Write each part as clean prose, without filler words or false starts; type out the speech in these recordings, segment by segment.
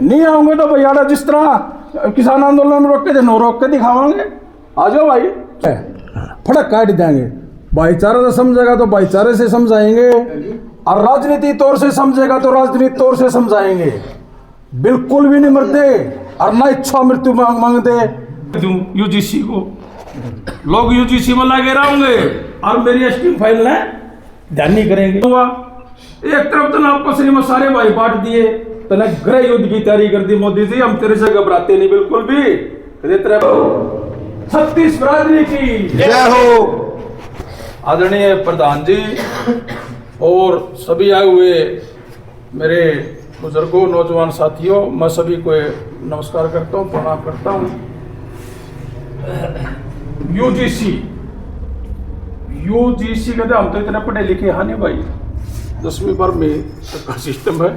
नहीं आऊंगे तो भैया जिस तरह किसान आंदोलन में रोक के थे नो रोक के दिखावांगे। आ जाओ भाई, फटक काट देंगे। भाईचारा से समझेगा तो भाईचारे से समझाएंगे, और राजनीति तौर से समझेगा तो राजनीति तौर से समझाएंगे। बिल्कुल भी नहीं मरते और ना इच्छा मृत्यु मांगते। यूजीसी को लोग यूजीसी में लगे रहेंगे और मेरी एसटीएम फाइल ने ध्यान नहीं करेंगे। एक तरफ तो आपस में सारे भाई बांट दिए, तो गृह युद्ध की तैयारी कर दी मोदी जी। हम तेरे से घबराते नहीं बिल्कुल भी। 36 बरादरी की जय हो। आदरणीय प्रधान जी और सभी आए हुए मेरे बुजुर्गों, नौजवान साथियों, मैं सभी को नमस्कार करता हूँ, प्रणाम करता हूँ। यूजीसी कहते हम तो इतने पढ़े लिखे हैं नहीं भाई, 10वीं बार में का सिस्टम है।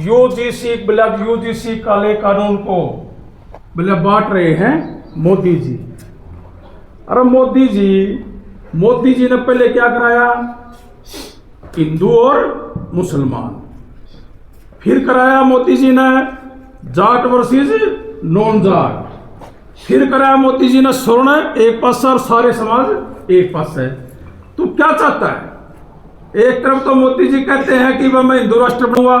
यूजीसी काले कानून को बांट रहे हैं मोदी जी। अरे मोदी जी ने पहले क्या कराया, हिंदू और मुसलमान, फिर कराया मोदी जी ने जाट वर्सेस नॉन जाट, फिर कराया मोदी जी ने स्वर्ण एक पास और सारे समाज एक पास है। तू क्या चाहता है? एक तरफ तो मोदी जी कहते हैं कि मैं हिंदू राष्ट्र बनूंगा,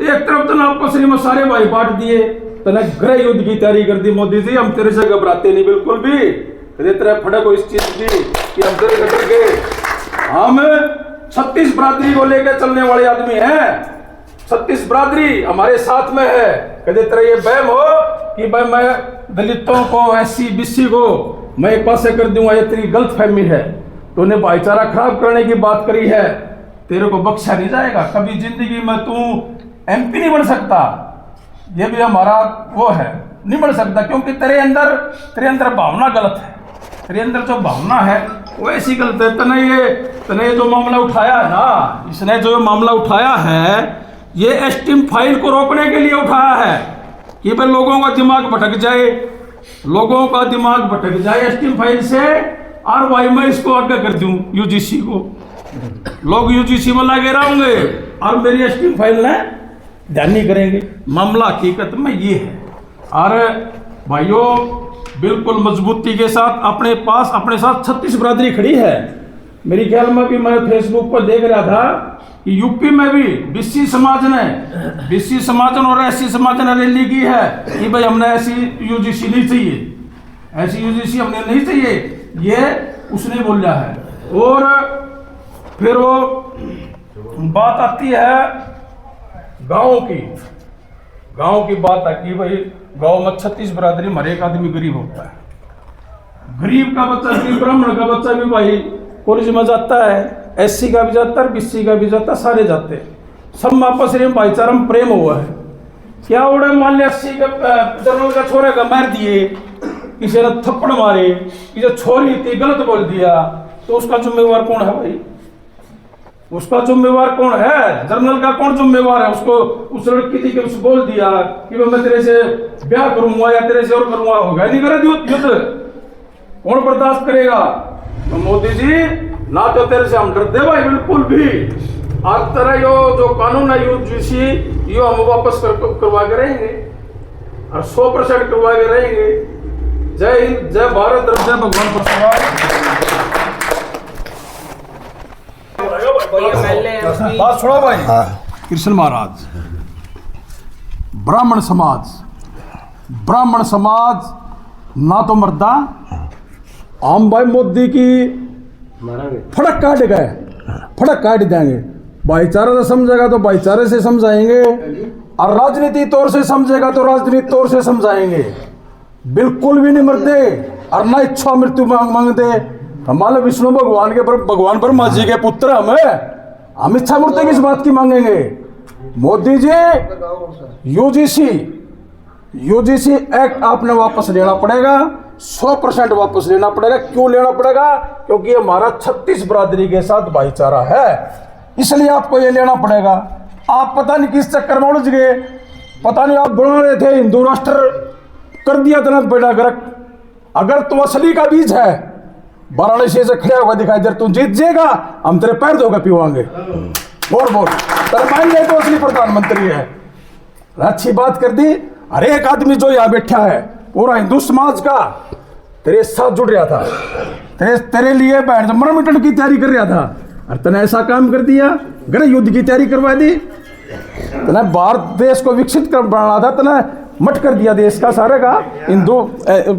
एक तरफ तो ना आपस में सारे भाई बांट दिए, तो ना गृह युद्ध की तैयारी कर दी मोदी जी। हम तेरे से घबराते नहीं बिल्कुल भी। तरह फटक हो इस चीज की कि हम तेरे डर के हम 36 बरादरी को लेकर चलने वाले आदमी हैं। 36 बरादरी हमारे साथ में है। कहते तरह ये बहम हो कि भाई मैं दलितों को, एससी बीसी को मैं एक पासे कर दूंगा, ये तेरी गलत फहमी है। तूने भाईचारा खराब करने की बात करी है, तेरे को बख्शा नहीं जाएगा। कभी जिंदगी में तू एमपी नहीं बन सकता, ये भी हमारा वो है, नहीं बन सकता, क्योंकि तेरे अंदर भावना गलत है। तेरे अंदर जो भावना है वो ऐसी गलत है। तने जो मामला उठाया है ना, इसने जो मामला उठाया है, ये एसटीएम फाइल को रोकने के लिए उठाया है कि भाई लोगों का दिमाग भटक जाए एसटीएम फाइल से, और भाई मैं इसको आगे कर दूं यूजीसी को। लोग यूजीसी में लगे रहेंगे और मेरी एसटीएम फाइल ने ध्यान नहीं करेंगे। मामला हकीकत में ये है। और भाइयों, बिल्कुल मजबूती के साथ अपने साथ 36 बरादरी खड़ी है। मेरी ख्याल में भी मैं फेसबुक पर देख रहा था कि यूपी में भी बीसी समाज और एससी समाज ने रैली की है कि भाई हमने ऐसी यूजीसी नहीं चाहिए, ऐसी यूजीसी हमने नहीं चाहिए, ये उसने बोला है। और फिर वो बात आती है गाँव की बात आती है। भाई गाँव में 36 बरादरी में हर एक आदमी गरीब होता है। गरीब का बच्चा भी, ब्राह्मण का बच्चा भी भाई कॉलेज में जाता है, एससी का भी जाता है, बीसी का भी जाता है, सारे जाते हैं। सब आपस में भाईचारा में प्रेम हुआ है। क्या उड़े मान लिया 80 का जनरल का छोरे का मार दिए, किसी ने थप्पड़ मारे, किसी छोरी थी गलत बोल दिया, तो उसका जिम्मेवार कौन है भाई? उसका जिम्मेवार कौन है? जनरल का कौन जिम्मेवार है? उसको उस लड़की थी कि उसको बोल दिया कि मैं तेरे से ब्याह करूंगा या तेरे से और करूंगा, होगा नहीं करे युद्ध, कौन बर्दाश्त करेगा? तो मोदी जी ना तो तेरे से हम डरते भाई बिल्कुल भी। आज तरह जो कानून है यूजीसी, यो हम वापस करवा के रहेंगे और 100% करवा के रहेंगे। जय हिंद, जय भारत, जय भगवान पर सवार। बात छोड़ो भाई। कृष्ण महाराज, ब्राह्मण समाज ना तो मर्दा, हम भाई मोदी की फटक काट देंगे। भाईचारा से समझेगा तो भाईचारे से समझाएंगे, और राजनीति तौर से समझेगा तो राजनीति तौर से समझाएंगे। बिल्कुल भी नहीं मरते और ना इच्छा मृत्यु मांगते। हमारे विष्णु भगवान ब्रह्मा जी के पुत्र हम इच्छा मृत्यु किस बात की मांगेंगे? मोदी जी, यूजीसी एक्ट आपने वापस लेना पड़ेगा, 100% वापस लेना पड़ेगा। क्यों लेना पड़ेगा? क्योंकि हमारा 36 बरादरी के साथ भाईचारा है, इसलिए आपको ये लेना पड़ेगा। आप पता नहीं किस चक्कर में उलझ गए, पता नहीं आप बना रहे थे हिंदू राष्ट्र, कर दिया था बेटा गर्क। अगर तू असली का बीज है, वाराणसी से खड़ा होगा दिखाई दे, तू जीत जाएगा, हम तेरे पैर धोकर पीवाएंगे। बोल तेरे मान जाए तो असली प्रधानमंत्री है। अच्छी बात कर दी। हर एक आदमी जो यहाँ बैठा है पूरा हिंदू समाज का तेरे साथ जुड़ रहा था, तेरे लिए बहन मर मिटन की तैयारी कर रहा था, और तने ऐसा काम कर दिया, गृह युद्ध की तैयारी करवा दी। तने भारत देश को विकसित कर बनाना था, तने मट कर दिया देश का सारे का। हिंदू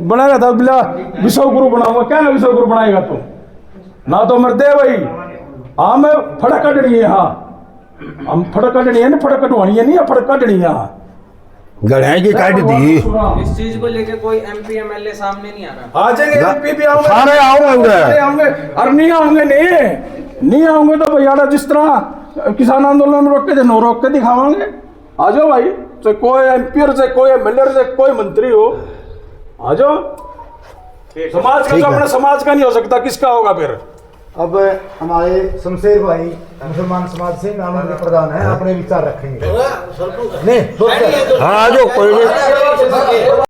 बनाया था बिला विश्व गुरु बनाऊंगा, क्या विश्व गुरु बनाएगा तू? ना तो मरदे भाई हम फड़क कटनी है, हाँ हम फड़क कटनी है ना, फड़क कटवानी है नहीं, फड़क कटनी है यहाँ गढ़े की काट दी। इस चीज को लेके कोई एमपी एमएलए सामने नहीं आ रहा। आ जाएंगे, एमपी भी आऊंगे, सारे आओगे और नहीं आओगे नहीं आओगे तो भैया जिस तरह किसान आंदोलन में रोक के थे, नो रोक के दिखावांगे। आ जाओ भाई, चाहे कोई एमपी से कोई एमएलए से कोई मंत्री हो, आ जाओ। समाज का जो अपने समाज का नहीं हो सकता, किसका होगा फिर? अब हमारे शमशेर भाई मुसलमान समाज से नाम के प्रधान है, अपने विचार रखेंगे। नहीं हाँ जो कोई